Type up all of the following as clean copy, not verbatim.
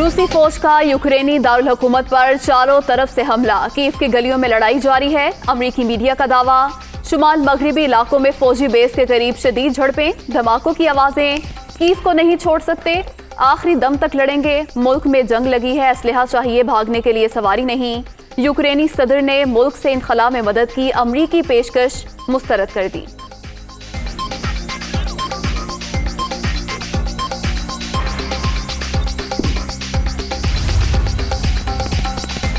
रूसी फौज का यूक्रेनी दारुल हुकूमत पर चारों तरफ से हमला, कीव की गलियों में लड़ाई जारी है। अमरीकी मीडिया का दावा, शुमाल मगरिबी इलाकों में फौजी बेस के करीब शदीद झड़पें, धमाकों की आवाजें, कीव को नहीं छोड़ सकते, आखिरी दम तक लड़ेंगे, मुल्क में जंग लगी है, असलहा चाहिए, भागने के लिए सवारी नहीं। यूक्रेनी सदर ने मुल्क से इनखला में मदद की अमरीकी पेशकश मुस्तरद कर दी।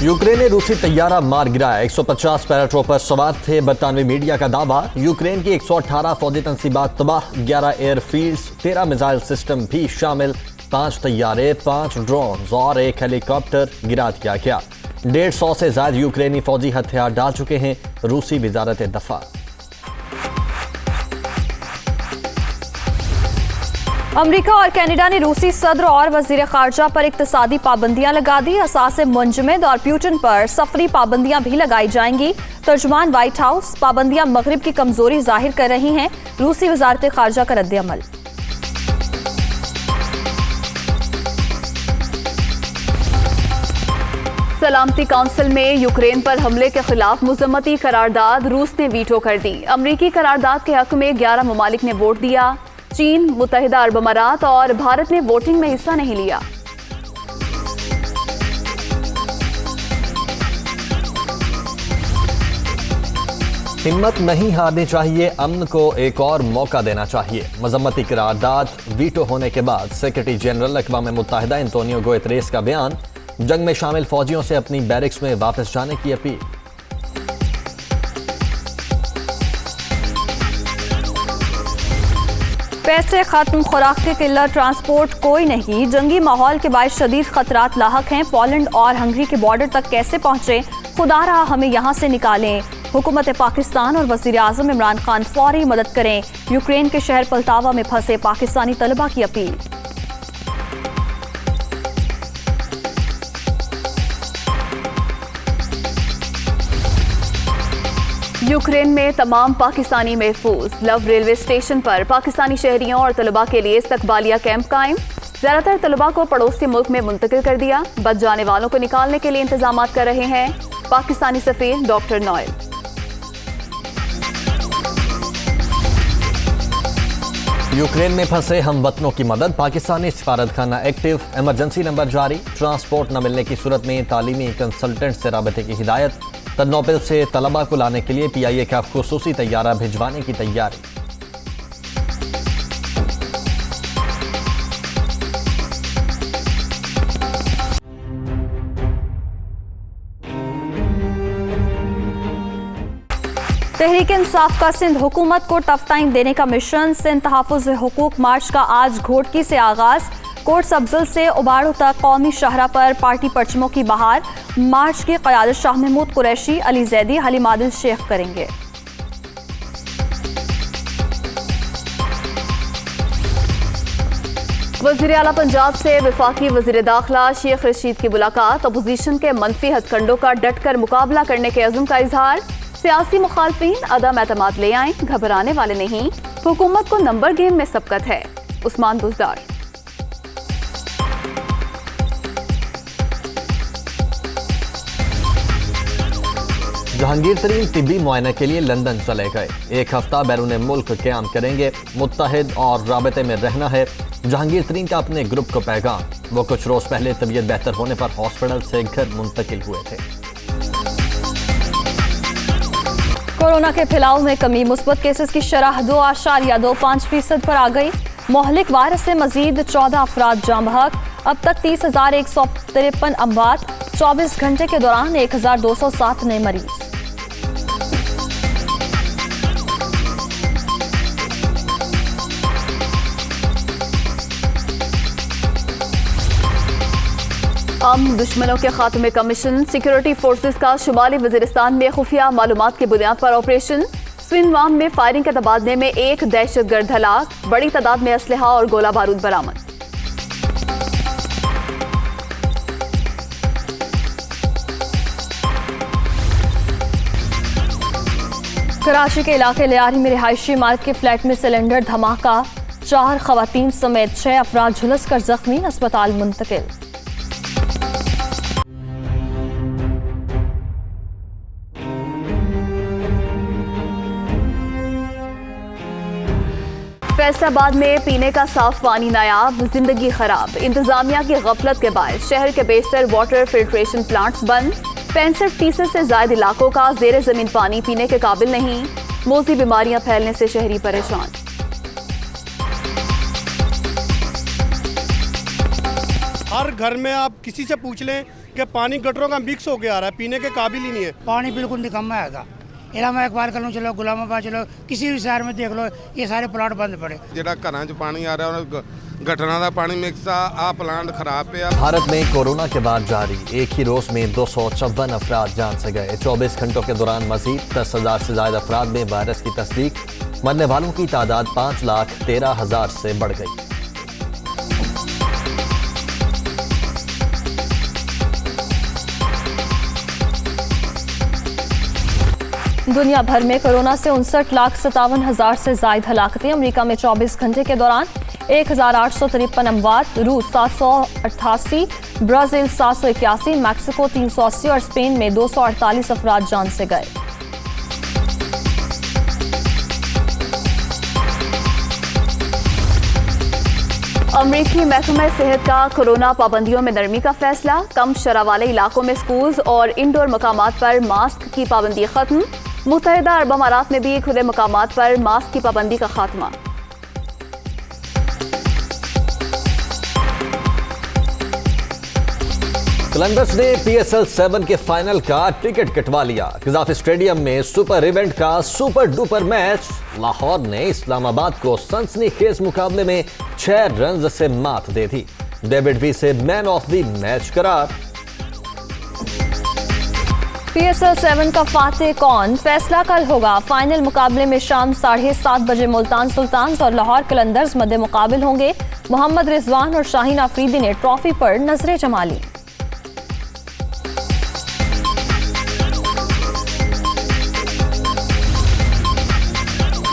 यूक्रेन ने रूसी तैयारा मार गिराया, 150 पैराट्रोपर सवार थे। बरतानवी मीडिया का दावा, यूक्रेन की 118 फौजी तंसीबात तबाह, 11 एयरफील्ड्स, 13 मिसाइल सिस्टम भी शामिल, 5 तैयारे, 5 ड्रोन और 1 हेलीकॉप्टर गिरा दिया गया। 150 से ज्यादा यूक्रेनी फौजी हथियार डाल चुके हैं, रूसी वजारत दफा। अमेरिका और कनाडा ने रूसी सदर और वजीर खारजा पर इक्तिसादी पाबंदियां लगा दी। असासे मुंजमद और प्यूटन पर सफरी पाबंदियां भी लगाई जाएंगी। तर्जुमान व्हाइट हाउस, पाबंदियां मगरिब की कमजोरी जाहिर कर रही हैं, रूसी वजारत खारजा का रद्द-ए-अमल। सलामती काउंसिल में यूक्रेन पर हमले के खिलाफ मुज़म्मती करारदाद रूस ने वीटो कर दी। अमरीकी करारदाद के हक में 11 ममालिक ने वोट दिया। चीन, मुत्तहिदा अरब अमारात और भारत ने वोटिंग में हिस्सा नहीं लिया। हिम्मत नहीं हारनी चाहिए, अमन को एक और मौका देना चाहिए। मजम्मती करारदाद वीटो होने के बाद सेक्रेटरी जनरल अक़वाम मुत्तहिदा एंटोनियो गुतेरेस का बयान, जंग में शामिल फौजियों से अपनी बैरिक्स में वापस जाने की अपील। पैसे खत्म, खुराक की किल्लत, ट्रांसपोर्ट कोई नहीं, जंगी माहौल के बायस शदीद खतरात लाहक हैं। पोलैंड और हंगरी के बॉर्डर तक कैसे पहुंचे, खुदा रहा हमें यहां से निकालें। हुकूमत पाकिस्तान और वजीर आजम इमरान खान फौरी मदद करें। यूक्रेन के शहर पल्तावा में फंसे पाकिस्तानी तलबा की अपील। यूक्रेन में तमाम पाकिस्तानी महफूज। लव रेलवे स्टेशन पर पाकिस्तानी शहरियों और तलबा के लिए इस्तकबालिया कैंप कायम। ज्यादातर तलबा को पड़ोसी मुल्क में मुंतकिल कर दिया। बच जाने वालों को निकालने के लिए इंतजाम कर रहे हैं पाकिस्तानी सफीर डॉक्टर नोएल। यूक्रेन में फंसे हम वतनों की मदद, पाकिस्तानी सिफारतखाना एक्टिव, इमरजेंसी नंबर जारी। ट्रांसपोर्ट न मिलने की सूरत में तालीमी कंसल्टेंट से राबते की हिदायत। तर्नोपिल से तलबा को लाने के लिए PIA का खुसूसी तैयारा भिजवाने की तैयारी। तहरीक इंसाफ का सिंध हुकूमत को टफ टाइम देने का मिशन। सिंध तहफ़्फ़ुज़ हुकूक मार्च का आज घोटकी से आगाज। कोट्स अफजल से उबाड़ो तक कौमी शाहरा पर पार्टी परचमों की बहार। मार्च की क़यादत शाह महमूद कुरैशी, अली जैदी, हलीम आदिल शेख करेंगे। वज़ीर आला पंजाब से वफाकी वज़ीर दाखिला शेख रशीद की मुलाकात। अपोजिशन के मनफी हथकंडों का डट कर मुकाबला करने के अज़्म का इजहार। सियासी मुखालफीन अदम एतमाद ले आएं, घबराने वाले नहीं, हुकूमत को नंबर गेम में सबकत है। उस्मान बुज़दार। जहांगीर तरीन तिब्बी मुआयने के लिए लंदन चले गए। 1 हफ्ता बैरून मुल्क क़याम करेंगे। मुत्तहिद और राबते में रहना है जहांगीर तरीन का अपने ग्रुप को पैगाम। वो कुछ रोज पहले तबीयत बेहतर होने पर हॉस्पिटल से घर मुंतकिल हुए थे। कोरोना के फैलाव में कमी, मुस्बत केसेस की शरह 2.25% पर आ गई। मोहलिक वायरस से मजीद 14 अफराद जाँ बहक। अब तक 30,153 अमवात। 24 घंटे के दौरान 1,207 नए मरीज। दुश्मनों के खात्मे का मिशन। सिक्योरिटी फोर्सेस का शुमाली वजीरिस्तान में खुफिया मालूमात की बुनियाद पर ऑपरेशन। स्विनवाम में फायरिंग के तबादले में 1 दहशतगर्द हलाक। बड़ी तादाद में असलहा और गोला बारूद बरामद। कराची के इलाके लियारी में रिहायशी इमारत के फ्लैट में सिलेंडर धमाका। 4 खवातीन समेत 6 अफराद झुलस कर जख्मी, अस्पताल मुंतकिल। फैसलाबाद में पीने का साफ पानी नायाब, जिंदगी खराब। इंतजामिया की गफलत के बाद शहर के बेशतर वाटर फिल्ट्रेशन प्लांट्स बंद। 65% से ज्यादा इलाकों का जेर जमीन पानी पीने के काबिल नहीं। मोज़ी बीमारियां फैलने से शहरी परेशान। हर घर में आप किसी से पूछ लें कि पानी गटरों का मिक्स होके आ रहा है, पीने के काबिल ही नहीं है। पानी बिल्कुल निकम्मा हैगा। इलामा इकबाल कर लो, चलो गुलामाबाद चलो, किसी भी शहर में देख लो, ये सारे प्लांट बंद पड़े। ਜਿਹੜਾ ਘਰਾਂ 'ਚ ਪਾਣੀ ਆ ਰਿਹਾ ਉਹ गटरां ਦਾ पानी मिक्स आ प्लांट खराब है। भारत में कोरोना के बाद जारी एक ही रोज में 254 अफराद जान से गए। 24 घंटों के दौरान मजीद 10,000 से ज्यादा अफराद में वायरस की तस्दीक। मरने वालों की तादाद 5,13,000 से बढ़ गई। दुनिया भर में कोरोना से 59,57,000 से ज्यादा हलाकतें। अमेरिका में 24 घंटे के दौरान 1,853 अमवात, रूस 788, ब्राजील 781, मैक्सिको 380 और स्पेन में 248 अफराद जान से गए। अमरीकी महकमा सेहत का कोरोना पाबंदियों में नरमी का फैसला। कम शरह वाले इलाकों में स्कूल्स और इंडोर मकामात पर मास्क की पाबंदी खत्म। मुत्तहिदा अरब अमारात में भी खुले मकामात पर मास्क की पाबंदी का खात्मा। कलंदर्स ने PSL 7 के फाइनल का टिकट कटवा लिया। कज़ाफ स्टेडियम में सुपर इवेंट का सुपर डुपर मैच। लाहौर ने इस्लामाबाद को सनसनीखेज मुकाबले में 6 रन से मात दे दी। डेविड वी से मैन ऑफ द मैच करार। PSL 7 का फातेह कौन, फैसला कल होगा। फाइनल मुकाबले में शाम 7:30 बजे मुल्तान सुल्तान्स और लाहौर कलंदर्स मध्य मुकाबिल होंगे। मोहम्मद रिजवान और शाहीन आफरीदी ने ट्रॉफी पर नजरें जमा ली।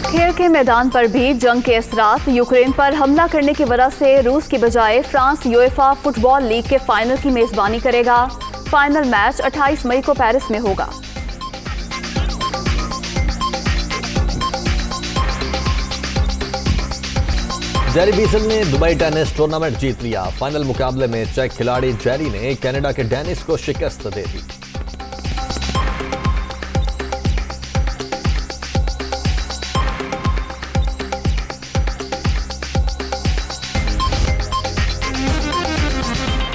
खेल के मैदान पर भी जंग के असरात। यूक्रेन पर हमला करने की वजह से रूस की बजाय फ्रांस यूएफा फुटबॉल लीग के फाइनल की मेजबानी करेगा। फाइनल मैच 28 मई को पेरिस में होगा। जेरी बीसल ने दुबई टेनिस टूर्नामेंट जीत लिया। फाइनल मुकाबले में चेक खिलाड़ी जेरी ने कनाडा के डेनिस को शिकस्त दे दी।